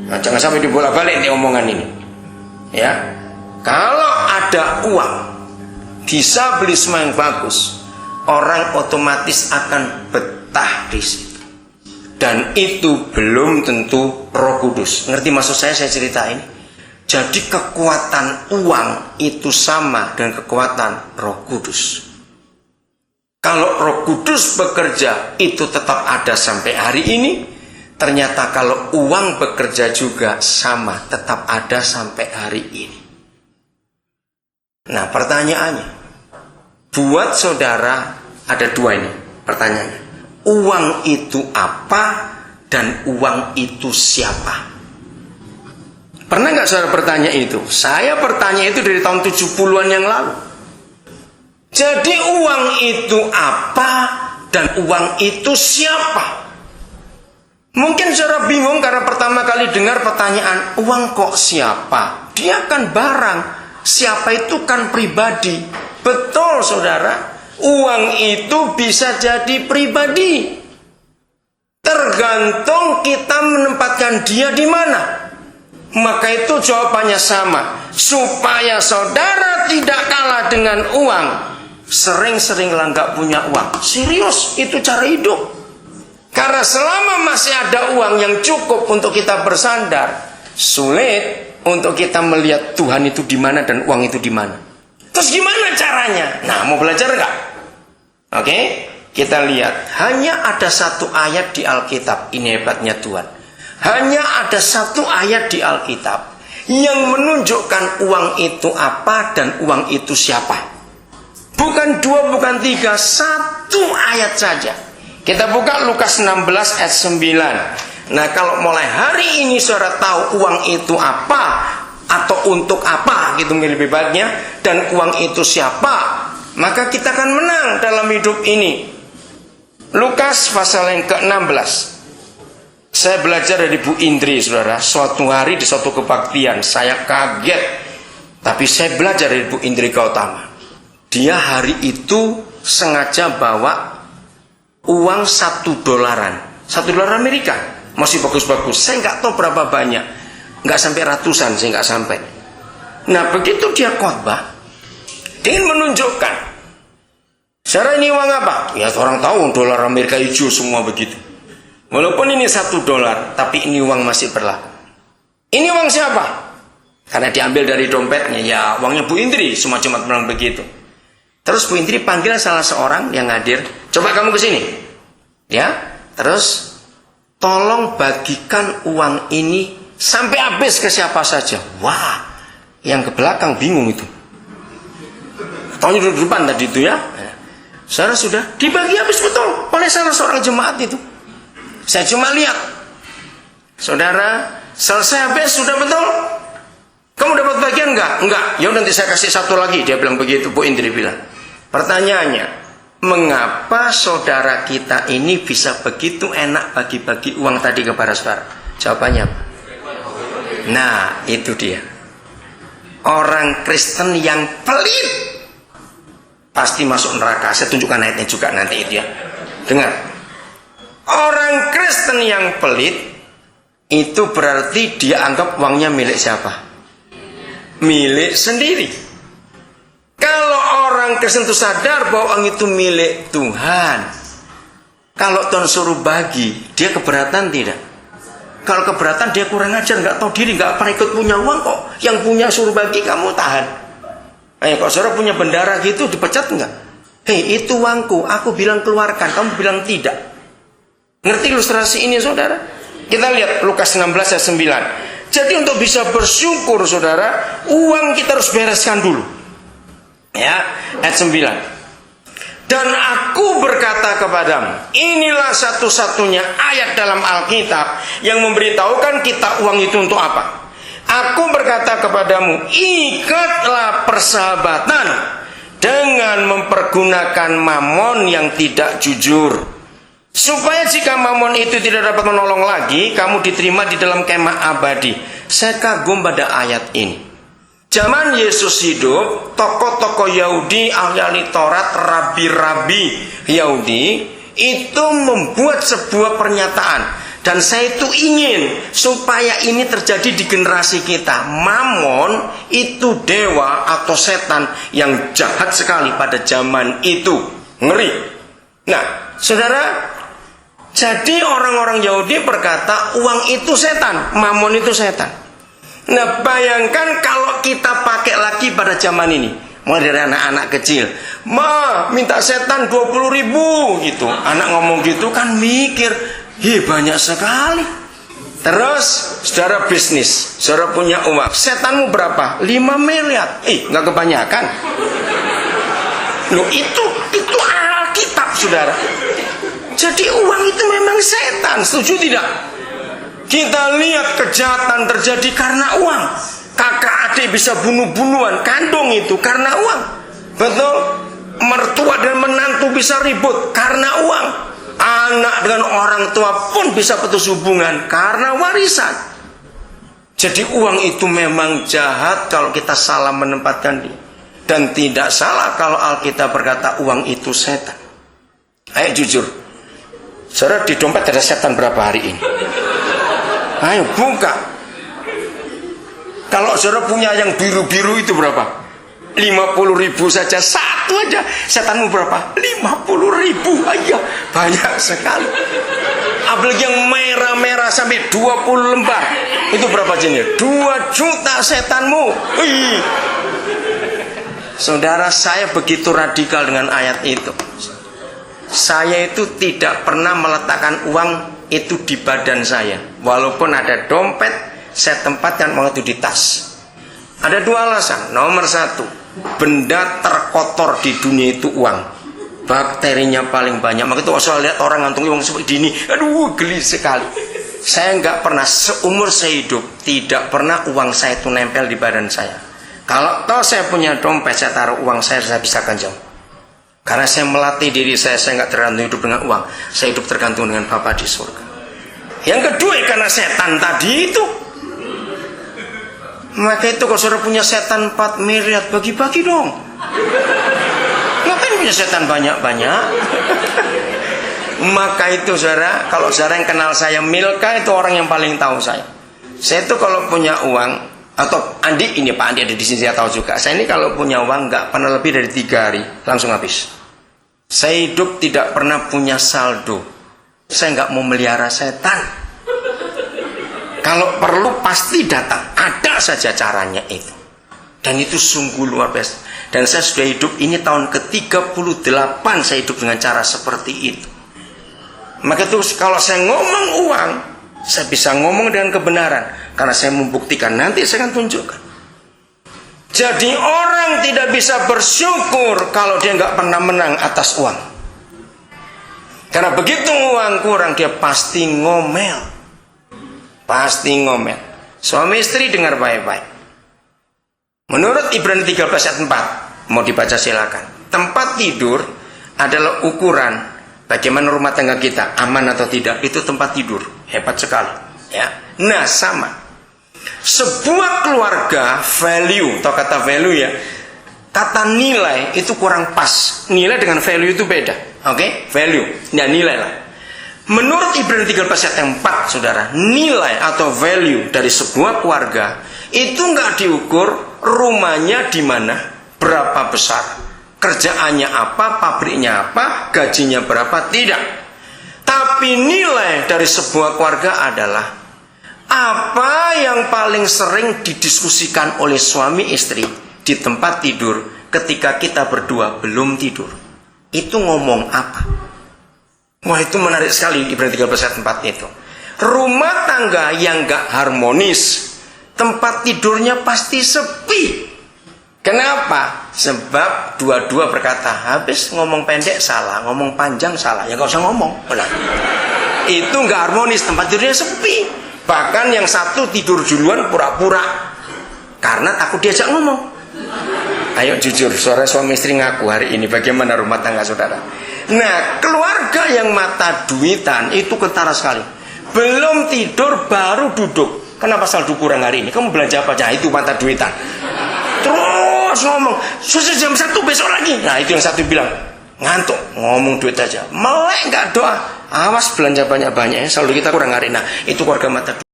Nah, jangan sampai dibolak-balik nih omongan ini. Ya, kalau ada uang bisa beli semua yang bagus, orang otomatis akan betah di situ. Dan itu belum tentu Roh Kudus. Ngerti maksud saya ceritain? Jadi kekuatan uang itu sama dengan kekuatan Roh Kudus. Kalau Roh Kudus bekerja itu tetap ada sampai hari ini. Ternyata kalau uang bekerja juga sama, tetap ada sampai hari ini. Nah, pertanyaannya, buat saudara ada dua ini pertanyaannya. Uang itu apa dan uang itu siapa? Pernah nggak saudara bertanya itu? Saya bertanya itu dari tahun 70-an yang lalu. Jadi uang itu apa dan uang itu siapa? Mungkin saudara bingung karena pertama kali dengar pertanyaan, uang kok siapa? Dia kan barang, siapa itu kan pribadi. Betul saudara, uang itu bisa jadi pribadi. Tergantung kita menempatkan dia di mana. Maka itu jawabannya sama. Supaya saudara tidak kalah dengan uang, sering-seringlah nggak punya uang. Serius, itu cara hidup. Karena selama masih ada uang yang cukup untuk kita bersandar, sulit untuk kita melihat Tuhan itu di mana dan uang itu di mana. Terus gimana caranya? Nah, mau belajar nggak? Oke, kita lihat. Hanya ada satu ayat di Alkitab. Ini hebatnya Tuhan. Hanya ada satu ayat di Alkitab yang menunjukkan uang itu apa dan uang itu siapa. Bukan dua, bukan tiga, satu ayat saja. Kita buka Lukas 16 ayat 9. Nah, kalau mulai hari ini saudara tahu uang itu apa atau untuk apa gitu lebih baiknya, dan uang itu siapa, maka kita akan menang dalam hidup ini. Lukas pasal yang ke-16. Saya belajar dari Bu Indri saudara. Suatu hari di suatu kebaktian saya kaget, tapi saya belajar dari Bu Indri Gautama. Dia hari itu sengaja bawa uang $1, $1 Amerika, masih bagus-bagus. Saya nggak tahu berapa banyak, nggak sampai ratusan, saya nggak sampai. Nah, begitu dia khotbah, dia ingin menunjukkan, secara ini uang apa? Ya, orang tahu dolar Amerika hijau semua begitu. Walaupun ini $1, tapi ini uang masih berlaku. Ini uang siapa? Karena diambil dari dompetnya, ya uangnya Bu Indri, semacam bilang begitu. Terus Bu Indri panggil salah seorang yang hadir, coba kamu ke sini, ya. Terus tolong bagikan uang ini sampai habis ke siapa saja. Wah, yang ke belakang bingung itu. Taunya duduk di depan tadi itu ya. Saudara sudah dibagi habis betul oleh salah seorang jemaat itu. Saya cuma lihat, saudara, selesai habis sudah betul. Kamu dapat bagian enggak? Enggak. Ya nanti saya kasih satu lagi. Dia bilang begitu. Bu Indri bilang. Pertanyaannya, mengapa saudara kita ini bisa begitu enak bagi-bagi uang tadi kepada saudara? Jawabannya apa? Nah, itu dia. Orang Kristen yang pelit pasti masuk neraka. Saya tunjukkan ayatnya juga nanti itu ya. Dengar. Orang Kristen yang pelit itu berarti dia anggap uangnya milik siapa? Milik sendiri. Kalau orang Kristen itu sadar bahwa uang itu milik Tuhan, kalau Tuhan suruh bagi, dia keberatan tidak? Kalau keberatan dia kurang ajar, nggak tahu diri, nggak pernah ikut punya uang kok. Yang punya suruh bagi, kamu tahan. Kalau saudara punya bendara gitu, dipecat nggak? Hei, itu uangku, aku bilang keluarkan, kamu bilang tidak. Ngerti ilustrasi ini saudara? Kita lihat Lukas 16 ayat 9. Jadi untuk bisa bersyukur saudara, uang kita harus bereskan dulu. Ya, ayat 9. Dan aku berkata kepadamu, inilah satu-satunya ayat dalam Alkitab yang memberitahukan kita uang itu untuk apa. Aku berkata kepadamu, ikatlah persahabatan dengan mempergunakan mamon yang tidak jujur, supaya jika mamon itu tidak dapat menolong lagi, kamu diterima di dalam kemah abadi. Saya kagum pada ayat ini. Zaman Yesus hidup, tokoh-tokoh Yahudi, ahli-ahli Taurat, rabi-rabi Yahudi itu membuat sebuah pernyataan. Dan saya itu ingin supaya ini terjadi di generasi kita. Mamon itu dewa atau setan yang jahat sekali pada zaman itu. Ngeri. Nah, saudara, jadi orang-orang Yahudi berkata uang itu setan, mamon itu setan. Nah, bayangkan kalau kita pakai lagi pada zaman ini. Mulai dari anak-anak kecil, minta setan 20.000 gitu. Anak ngomong gitu kan mikir, banyak sekali. Terus saudara bisnis, saudara punya uang, setanmu berapa? 5 miliar. Nggak kebanyakan. Loh, itu Alkitab, saudara. Jadi uang itu memang setan, setuju tidak? Kita lihat kejahatan terjadi karena uang. Kakak adik bisa bunuh-bunuhan, kandung itu karena uang. Betul? Mertua dan menantu bisa ribut karena uang. Anak dengan orang tua pun bisa putus hubungan karena warisan. Jadi uang itu memang jahat kalau kita salah menempatkan dia. Dan tidak salah kalau Alkitab berkata uang itu setan. Ayo jujur, saudara, di dompet ada setan berapa hari ini? Ayo buka. Kalau saudara punya yang biru-biru itu berapa? 50.000 saja, satu aja. Setanmu berapa? 50.000. Ayo, banyak sekali. Apalagi yang merah-merah sampai 20 lembar. Itu berapa jenis? 2 juta setanmu. Saudara, saya begitu radikal dengan ayat itu. Saya itu tidak pernah meletakkan uang itu di badan saya. Walaupun ada dompet, saya tempatkan uang itu di tas. Ada 2 alasan. Nomor 1, benda terkotor di dunia itu uang. Bakterinya paling banyak. Maka itu saya lihat orang ngantung uang seperti ini, aduh, geli sekali. Saya nggak pernah seumur saya hidup, tidak pernah uang saya itu nempel di badan saya. Kalau toh saya punya dompet, saya taruh uang saya bisa ganjang. Karena saya melatih diri saya nggak tergantung hidup dengan uang. Saya hidup tergantung dengan Bapa di surga. Yang kedua, karena setan tadi itu. Maka itu kalau saudara punya setan 4 miliar, bagi-bagi dong. Ngapain punya setan banyak-banyak? Maka itu saudara, kalau saudara yang kenal saya, Milka itu orang yang paling tahu saya. Saya itu kalau punya uang, atau Andi, ini Pak Andi ada di sini, saya tahu juga. Saya ini kalau punya uang nggak pernah lebih dari 3 hari, langsung habis. Saya hidup tidak pernah punya saldo. Saya nggak mau melihara setan. Kalau perlu pasti datang, ada saja caranya itu. Dan itu sungguh luar biasa. Dan saya sudah hidup ini tahun ke-38 saya hidup dengan cara seperti itu. Maka itu kalau saya ngomong uang, saya bisa ngomong dengan kebenaran. Karena saya membuktikan, nanti saya akan tunjukkan. Jadi orang tidak bisa bersyukur kalau dia nggak pernah menang atas uang. Karena begitu uang kurang, dia pasti ngomel. Pasti ngomel. Suami istri dengar baik-baik. Menurut Ibrani 13 ayat 4, mau dibaca silakan. Tempat tidur adalah ukuran bagaimana rumah tangga kita aman atau tidak. Itu tempat tidur. Hebat sekali, ya. Nah, sama. Sebuah keluarga value, atau kata value ya, kata nilai itu kurang pas. Nilai dengan value itu beda. Oke? Value. Nah, nilai lah. Menurut Ibrani 13 ayat 4, saudara, nilai atau value dari sebuah keluarga itu nggak diukur rumahnya di mana, berapa besar, kerjaannya apa, pabriknya apa, gajinya berapa, tidak. Tapi nilai dari sebuah keluarga adalah apa yang paling sering didiskusikan oleh suami istri di tempat tidur ketika kita berdua belum tidur. Itu ngomong apa? Wah, itu menarik sekali Ibrani 13 ayat 4 itu. Rumah tangga yang gak harmonis, tempat tidurnya pasti sepi. Kenapa? Sebab dua-dua berkata, habis ngomong pendek salah, ngomong panjang salah. Ya gak usah ngomong. Benar. Itu gak harmonis, tempat tidurnya sepi. Bahkan yang satu tidur duluan pura-pura karena takut diajak ngomong. Ayo jujur, suami istri ngaku hari ini bagaimana rumah tangga saudara. Nah, keluarga yang mata duitan itu kentara sekali. Belum tidur baru duduk. Kenapa saldo kurang hari ini? Kamu belanja apa aja? Itu mata duitan. Terus ngomong, susah jam 1 besok lagi. Nah, itu yang satu bilang, ngantuk, ngomong duit aja. Melek nggak doa. Awas belanja banyak-banyak ya, selalu kita kurang arena. Itu keluarga mata